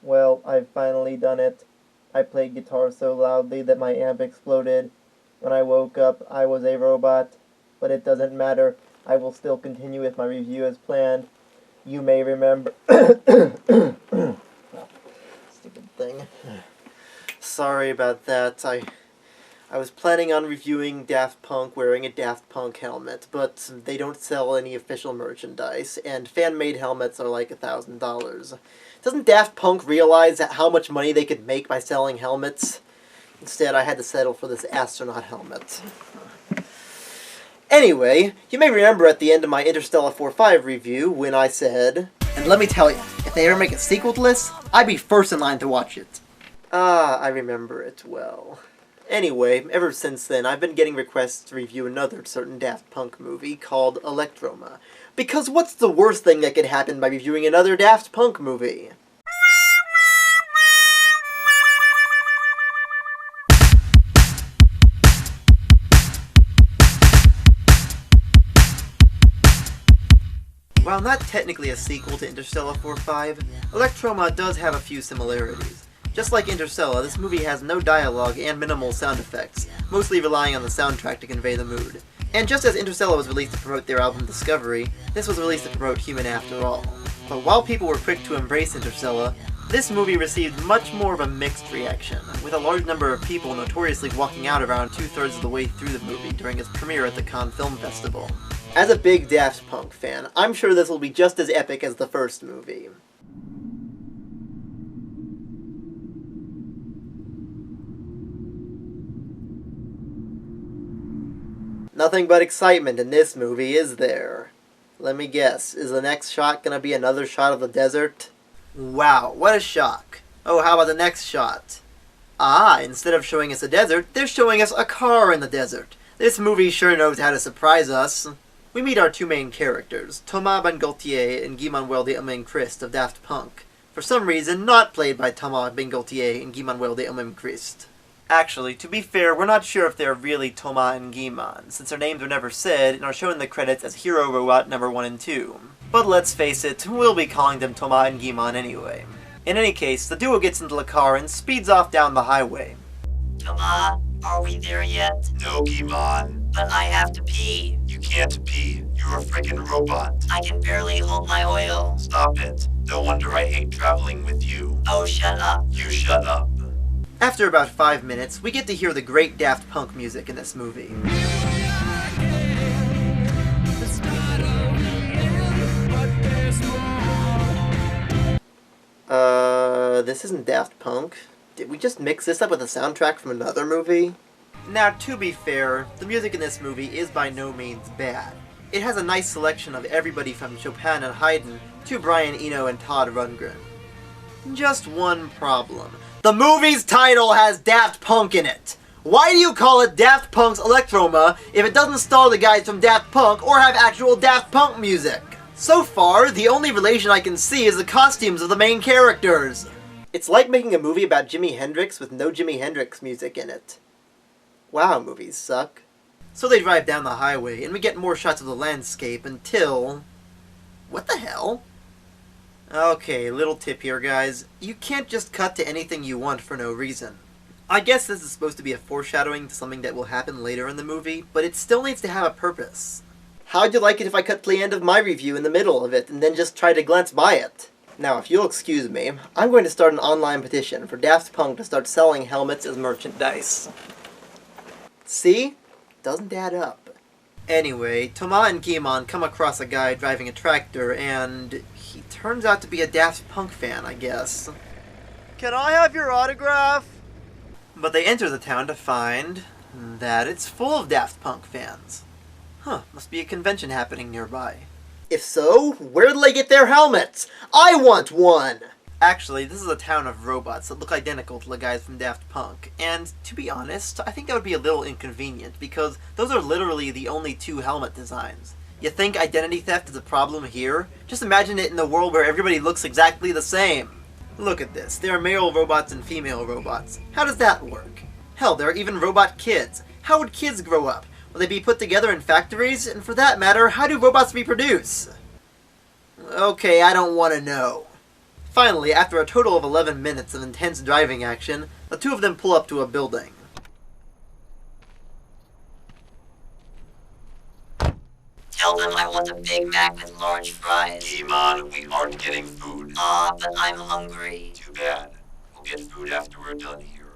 Well, I've finally done it. I played guitar so loudly that my amp exploded. When I woke up, I was a robot. But it doesn't matter. I will still continue with my review as planned. You may remember... Stupid thing. Sorry about that. I was planning on reviewing Daft Punk wearing a Daft Punk helmet, but they don't sell any official merchandise, and fan-made helmets are like $1,000. Doesn't Daft Punk realize how much money they could make by selling helmets? Instead, I had to settle for this astronaut helmet. Anyway, you may remember at the end of my Interstellar 4.5 review when I said, "And let me tell you, if they ever make a sequel to this, I'd be first in line to watch it." Ah, I remember it well. Anyway, ever since then, I've been getting requests to review another certain Daft Punk movie called Electroma. Because what's the worst thing that could happen by reviewing another Daft Punk movie? While not technically a sequel to Interstellar 4.5, Electroma does have a few similarities. Just like Interstellar, this movie has no dialogue and minimal sound effects, mostly relying on the soundtrack to convey the mood. And just as Interstellar was released to promote their album Discovery, this was released to promote Human After All. But while people were quick to embrace Interstellar, this movie received much more of a mixed reaction, with a large number of people notoriously walking out around 2/3 of the way through the movie during its premiere at the Cannes Film Festival. As a big Daft Punk fan, I'm sure this will be just as epic as the first movie. Nothing but excitement in this movie, is there? Let me guess, is the next shot gonna be another shot of the desert? Wow, what a shock. Oh, how about the next shot? Ah, instead of showing us a desert, they're showing us a car in the desert. This movie sure knows how to surprise us. We meet our two main characters, Thomas Ben-Gaultier and Guy-Manuel de Homem-Christo of Daft Punk. For some reason, not played by Thomas Ben-Gaultier and Guy-Manuel de Homem-Christo. Actually, to be fair, we're not sure if they're really Thomas and Guy-Man, since their names are never said and are shown in the credits as Hero Robot number 1 and 2. But let's face it, we'll be calling them Thomas and Guy-Man anyway. In any case, the duo gets into the car and speeds off down the highway. Thomas, are we there yet? No, Guy-Man. But I have to pee. You can't pee. You're a freaking robot. I can barely hold my oil. Stop it. No wonder I hate traveling with you. Oh, shut up. You shut up. After about 5 minutes, we get to hear the great Daft Punk music in this movie. This isn't Daft Punk. Did we just mix this up with a soundtrack from another movie? Now, to be fair, the music in this movie is by no means bad. It has a nice selection of everybody from Chopin and Haydn to Brian Eno and Todd Rundgren. Just one problem. The movie's title has Daft Punk in it! Why do you call it Daft Punk's Electroma if it doesn't star the guys from Daft Punk or have actual Daft Punk music? So far, the only relation I can see is the costumes of the main characters. It's like making a movie about Jimi Hendrix with no Jimi Hendrix music in it. Wow, movies suck. So they drive down the highway, and we get more shots of the landscape until... What the hell? Okay, little tip here, guys. You can't just cut to anything you want for no reason. I guess this is supposed to be a foreshadowing to something that will happen later in the movie, but it still needs to have a purpose. How'd you like it if I cut to the end of my review in the middle of it, and then just try to glance by it? Now, if you'll excuse me, I'm going to start an online petition for Daft Punk to start selling helmets as merchandise. See? Doesn't add up. Anyway, Thomas and Guy-Man come across a guy driving a tractor, and he turns out to be a Daft Punk fan, I guess. Can I have your autograph? But they enter the town to find that it's full of Daft Punk fans. Huh, must be a convention happening nearby. If so, where did they get their helmets? I want one! Actually, this is a town of robots that look identical to the guys from Daft Punk, and to be honest, I think that would be a little inconvenient, because those are literally the only two helmet designs. You think identity theft is a problem here? Just imagine it in a world where everybody looks exactly the same. Look at this, there are male robots and female robots. How does that work? Hell, there are even robot kids. How would kids grow up? Will they be put together in factories? And for that matter, how do robots reproduce? Okay, I don't want to know. Finally, after a total of 11 minutes of intense driving action, the two of them pull up to a building. Tell them I want a Big Mac with large fries. Come on, we aren't getting food. But I'm hungry. Too bad. We'll get food after we're done here.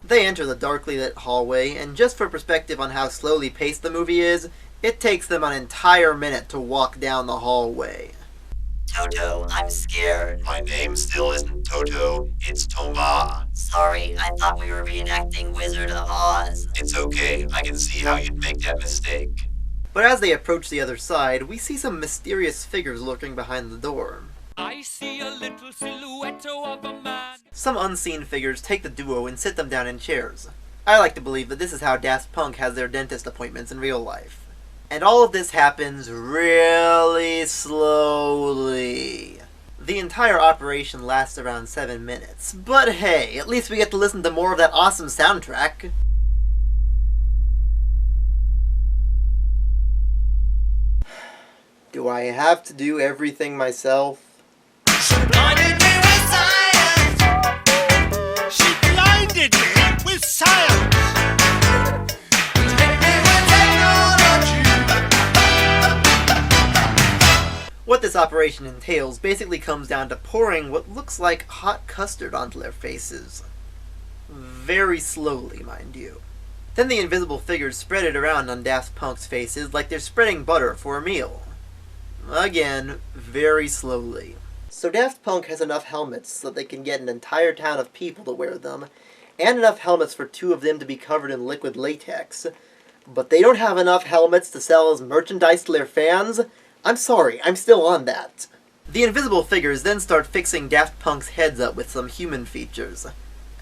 They enter the darkly lit hallway, and just for perspective on how slowly paced the movie is, it takes them an entire minute to walk down the hallway. Toto, I'm scared. My name still isn't Toto, it's Toma. Sorry, I thought we were reenacting Wizard of Oz. It's okay, I can see how you'd make that mistake. But as they approach the other side, we see some mysterious figures lurking behind the door. I see a little silhouette of a man. Some unseen figures take the duo and sit them down in chairs. I like to believe that this is how Daft Punk has their dentist appointments in real life. And all of this happens really slowly. The entire operation lasts around 7 minutes, but hey, at least we get to listen to more of that awesome soundtrack. Do I have to do everything myself? She blinded me with science. She blinded me with science. What this operation entails basically comes down to pouring what looks like hot custard onto their faces. Very slowly, mind you. Then the invisible figures spread it around on Daft Punk's faces like they're spreading butter for a meal. Again, very slowly. So Daft Punk has enough helmets so that they can get an entire town of people to wear them, and enough helmets for two of them to be covered in liquid latex. But they don't have enough helmets to sell as merchandise to their fans? I'm sorry, I'm still on that. The invisible figures then start fixing Daft Punk's heads up with some human features.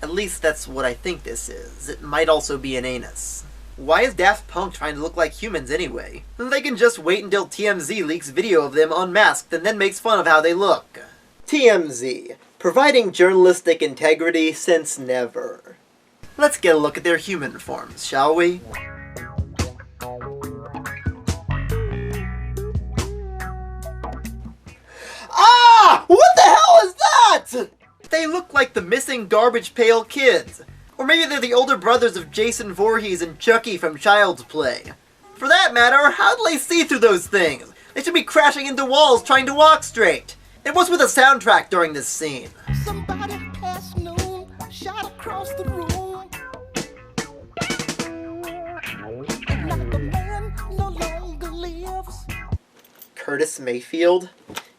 At least that's what I think this is. It might also be an anus. Why is Daft Punk trying to look like humans anyway? They can just wait until TMZ leaks video of them unmasked and then makes fun of how they look. TMZ, providing journalistic integrity since never. Let's get a look at their human forms, shall we? Ah! What the hell is that? They look like the missing Garbage Pail Kids. Or maybe they're the older brothers of Jason Voorhees and Chucky from Child's Play. For that matter, how do they see through those things? They should be crashing into walls trying to walk straight. And what's with the soundtrack during this scene? Somebody past noon shot across the room. And now the man no longer lives. Curtis Mayfield?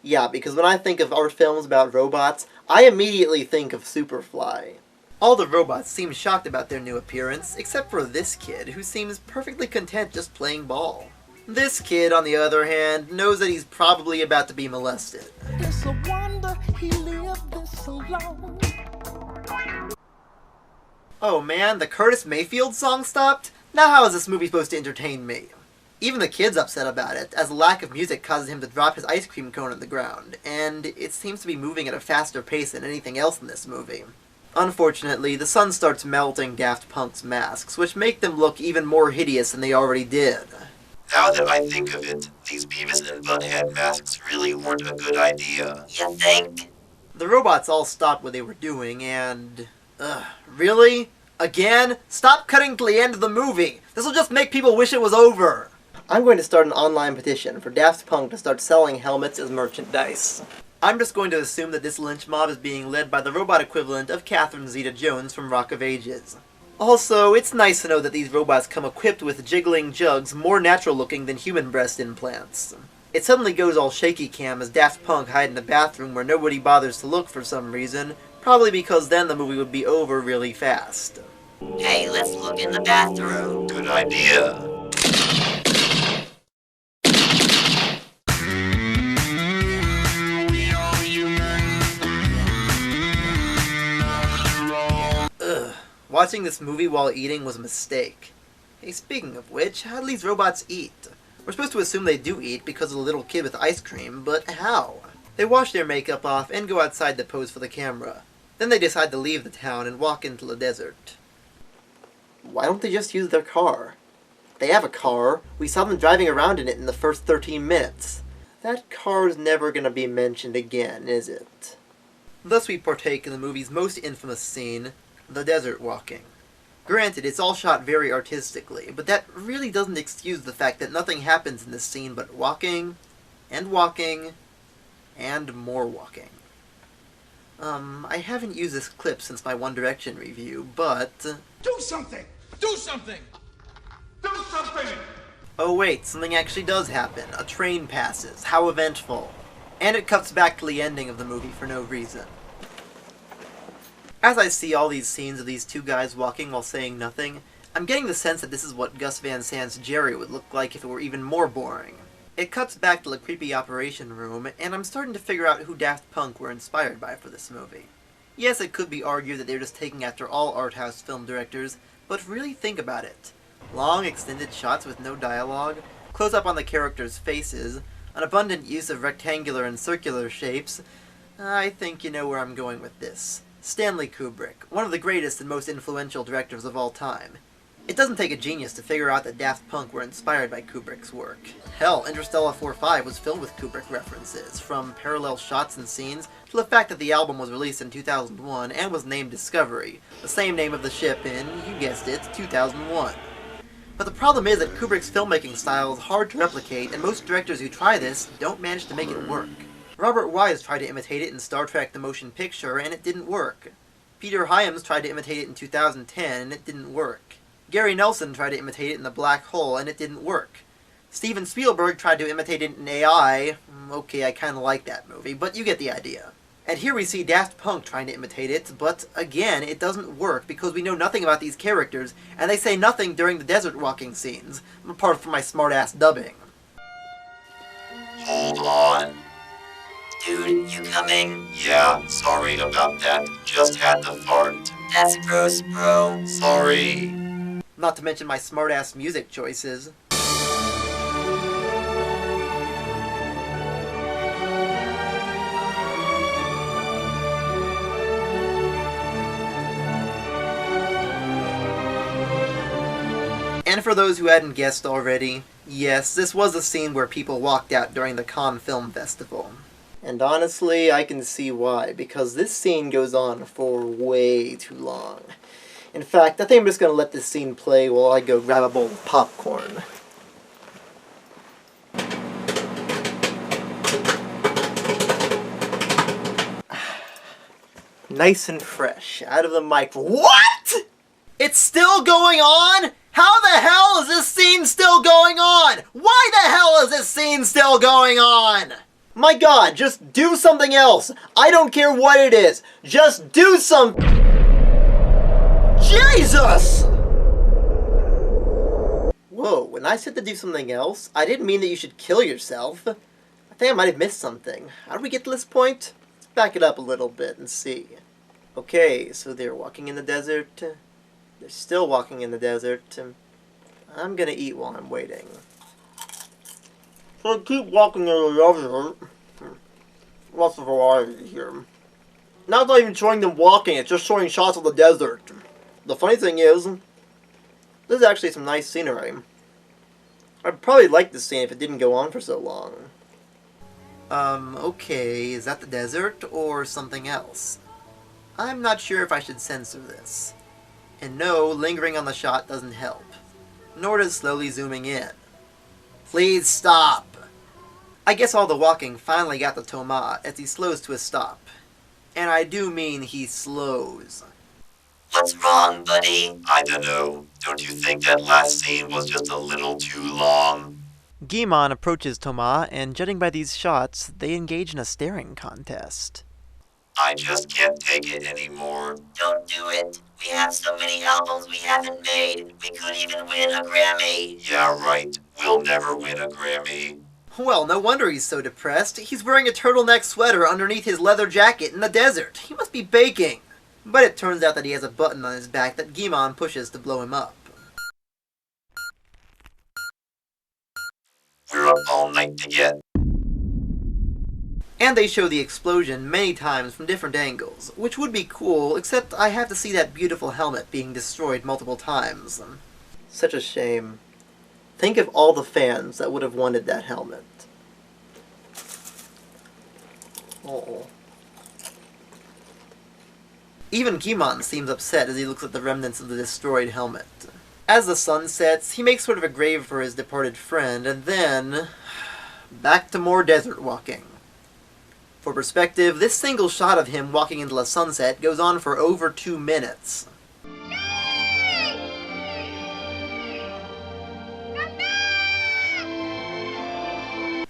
Yeah, because when I think of art films about robots, I immediately think of Superfly. All the robots seem shocked about their new appearance, except for this kid, who seems perfectly content just playing ball. This kid, on the other hand, knows that he's probably about to be molested. It's a wonder he lived this long. Oh man, the Curtis Mayfield song stopped? Now how is this movie supposed to entertain me? Even the kid's upset about it, as the lack of music causes him to drop his ice cream cone on the ground, and it seems to be moving at a faster pace than anything else in this movie. Unfortunately, the sun starts melting Daft Punk's masks, which make them look even more hideous than they already did. Now that I think of it, these Beavis and Butthead masks really weren't a good idea. You think? The robots all stopped what they were doing, and... really? Again? Stop cutting to the end of the movie! This'll just make people wish it was over! I'm going to start an online petition for Daft Punk to start selling helmets as merchandise. I'm just going to assume that this lynch mob is being led by the robot equivalent of Catherine Zeta-Jones from Rock of Ages. Also, it's nice to know that these robots come equipped with jiggling jugs more natural looking than human breast implants. It suddenly goes all shaky cam as Daft Punk hide in a bathroom where nobody bothers to look for some reason, probably because then the movie would be over really fast. Hey, let's look in the bathroom. Good idea. Watching this movie while eating was a mistake. Hey, speaking of which, how do these robots eat? We're supposed to assume they do eat because of the little kid with ice cream, but how? They wash their makeup off and go outside to pose for the camera. Then they decide to leave the town and walk into the desert. Why don't they just use their car? They have a car. We saw them driving around in it in the first 13 minutes. That car's never gonna be mentioned again, is it? Thus we partake in the movie's most infamous scene, the desert walking. Granted, it's all shot very artistically, but that really doesn't excuse the fact that nothing happens in this scene but walking, and walking, and more walking. I haven't used this clip since my One Direction review, but... Do something! Do something! Do something! Oh wait, something actually does happen. A train passes. How eventful. And it cuts back to the ending of the movie for no reason. As I see all these scenes of these two guys walking while saying nothing, I'm getting the sense that this is what Gus Van Sant's Jerry would look like if it were even more boring. It cuts back to the creepy operation room, and I'm starting to figure out who Daft Punk were inspired by for this movie. Yes, it could be argued that they're just taking after all art house film directors, but really think about it. Long, extended shots with no dialogue, close up on the characters' faces, an abundant use of rectangular and circular shapes. I think you know where I'm going with this. Stanley Kubrick, one of the greatest and most influential directors of all time. It doesn't take a genius to figure out that Daft Punk were inspired by Kubrick's work. Hell, Interstellar 4.5 was filled with Kubrick references, from parallel shots and scenes to the fact that the album was released in 2001 and was named Discovery, the same name of the ship in, you guessed it, 2001. But the problem is that Kubrick's filmmaking style is hard to replicate, and most directors who try this don't manage to make it work. Robert Wise tried to imitate it in Star Trek The Motion Picture, and it didn't work. Peter Hyams tried to imitate it in 2010, and it didn't work. Gary Nelson tried to imitate it in The Black Hole, and it didn't work. Steven Spielberg tried to imitate it in AI. Okay, I kinda like that movie, but you get the idea. And here we see Daft Punk trying to imitate it, but again, it doesn't work because we know nothing about these characters, and they say nothing during the desert walking scenes, apart from my smart-ass dubbing. Hold on. Dude, you coming? Yeah, sorry about that. Just had the fart. That's gross, bro. Sorry. Not to mention my smart-ass music choices. And for those who hadn't guessed already, yes, this was a scene where people walked out during the Cannes Film Festival. And honestly, I can see why, because this scene goes on for way too long. In fact, I think I'm just going to let this scene play while I go grab a bowl of popcorn. Nice and fresh, out of the mic. What?! It's still going on?! How the hell is this scene still going on?! Why the hell is this scene still going on?! My god, just do something else! I don't care what it is! Just do some... Jesus! Whoa, when I said to do something else, I didn't mean that you should kill yourself. I think I might have missed something. How did we get to this point? Let's back it up a little bit and see. Okay, so they're walking in the desert. They're still walking in the desert. I'm gonna eat while I'm waiting. So I keep walking in the desert. Lots of variety here. Now it's not even showing them walking, it's just showing shots of the desert. The funny thing is, this is actually some nice scenery. I'd probably like this scene if it didn't go on for so long. Okay, is that the desert or something else? I'm not sure if I should censor this. And no, lingering on the shot doesn't help. Nor does slowly zooming in. Please stop! I guess all the walking finally got to Thomas as he slows to a stop. And I do mean he slows. What's wrong, buddy? I dunno. Don't you think that last scene was just a little too long? Guy-Manuel approaches Thomas, and judging by these shots, they engage in a staring contest. I just can't take it anymore. Don't do it. We have so many albums we haven't made. We could even win a Grammy. Yeah, right. We'll never win a Grammy. Well, no wonder he's so depressed. He's wearing a turtleneck sweater underneath his leather jacket in the desert. He must be baking. But it turns out that he has a button on his back that Guy-Manuel pushes to blow him up. We're up all night to get. And they show the explosion many times from different angles, which would be cool, except I have to see that beautiful helmet being destroyed multiple times. Such a shame. Think of all the fans that would have wanted that helmet. Oh. Even Guy-Manuel seems upset as he looks at the remnants of the destroyed helmet. As the sun sets, he makes sort of a grave for his departed friend, and then back to more desert walking. For perspective, this single shot of him walking into the sunset goes on for over 2 minutes.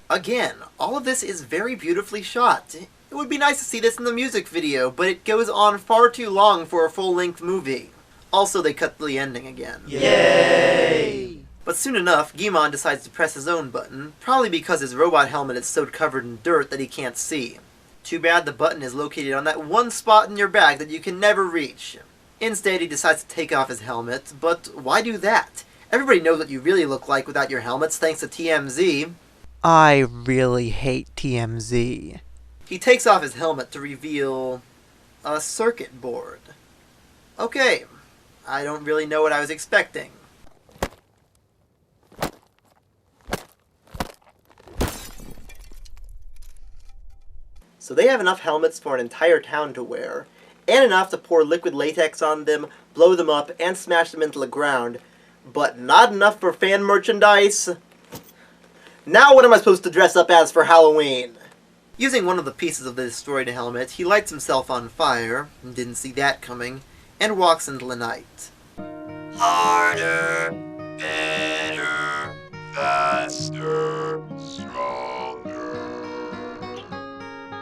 Again, all of this is very beautifully shot. It would be nice to see this in the music video, but it goes on far too long for a full-length movie. Also, they cut the ending again. Yay! But soon enough, Guy-Manuel decides to press his own button, probably because his robot helmet is so covered in dirt that he can't see. Too bad the button is located on that one spot in your bag that you can never reach. Instead, he decides to take off his helmet, but why do that? Everybody knows what you really look like without your helmets thanks to TMZ. I really hate TMZ. He takes off his helmet to reveal a circuit board. Okay, I don't really know what I was expecting. So they have enough helmets for an entire town to wear, and enough to pour liquid latex on them, blow them up, and smash them into the ground, but not enough for fan merchandise? Now what am I supposed to dress up as for Halloween? Using one of the pieces of the destroyed helmet, he lights himself on fire, didn't see that coming, and walks into the night. Harder, better, faster, stronger.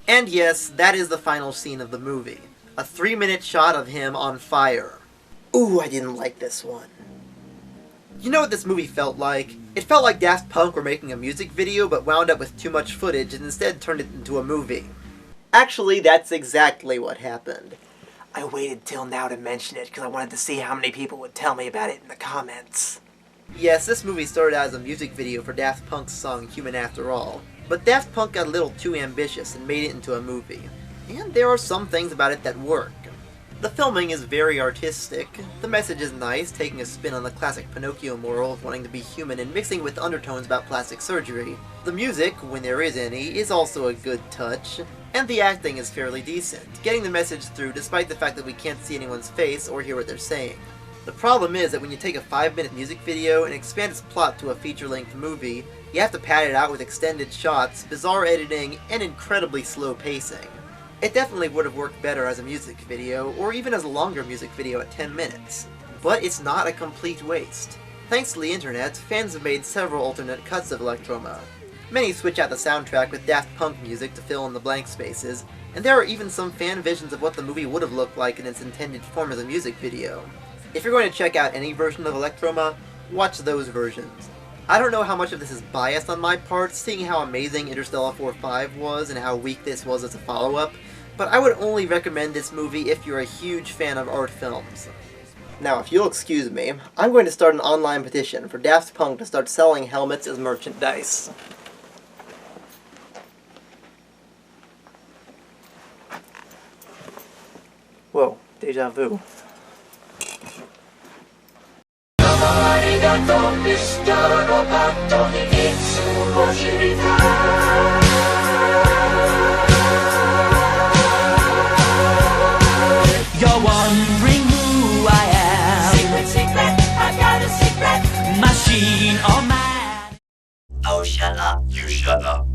And yes, that is the final scene of the movie. A 3-minute shot of him on fire. Ooh, I didn't like this one. You know what this movie felt like? It felt like Daft Punk were making a music video but wound up with too much footage and instead turned it into a movie. Actually, that's exactly what happened. I waited till now to mention it because I wanted to see how many people would tell me about it in the comments. Yes, this movie started out as a music video for Daft Punk's song Human After All, but Daft Punk got a little too ambitious and made it into a movie. And there are some things about it that work. The filming is very artistic, the message is nice, taking a spin on the classic Pinocchio moral of wanting to be human and mixing with undertones about plastic surgery. The music, when there is any, is also a good touch, and the acting is fairly decent, getting the message through despite the fact that we can't see anyone's face or hear what they're saying. The problem is that when you take a 5-minute music video and expand its plot to a feature-length movie, you have to pad it out with extended shots, bizarre editing, and incredibly slow pacing. It definitely would have worked better as a music video, or even as a longer music video at 10 minutes. But it's not a complete waste. Thanks to the internet, fans have made several alternate cuts of Electroma. Many switch out the soundtrack with Daft Punk music to fill in the blank spaces, and there are even some fan visions of what the movie would have looked like in its intended form as a music video. If you're going to check out any version of Electroma, watch those versions. I don't know how much of this is biased on my part, seeing how amazing Interstellar 4.5 was and how weak this was as a follow-up, but I would only recommend this movie if you're a huge fan of art films. Now, if you'll excuse me, I'm going to start an online petition for Daft Punk to start selling helmets as merchandise. Whoa, deja vu. You're wondering who I am. Secret, secret, I've got a secret. Machine or man. Oh, shut up. You shut up.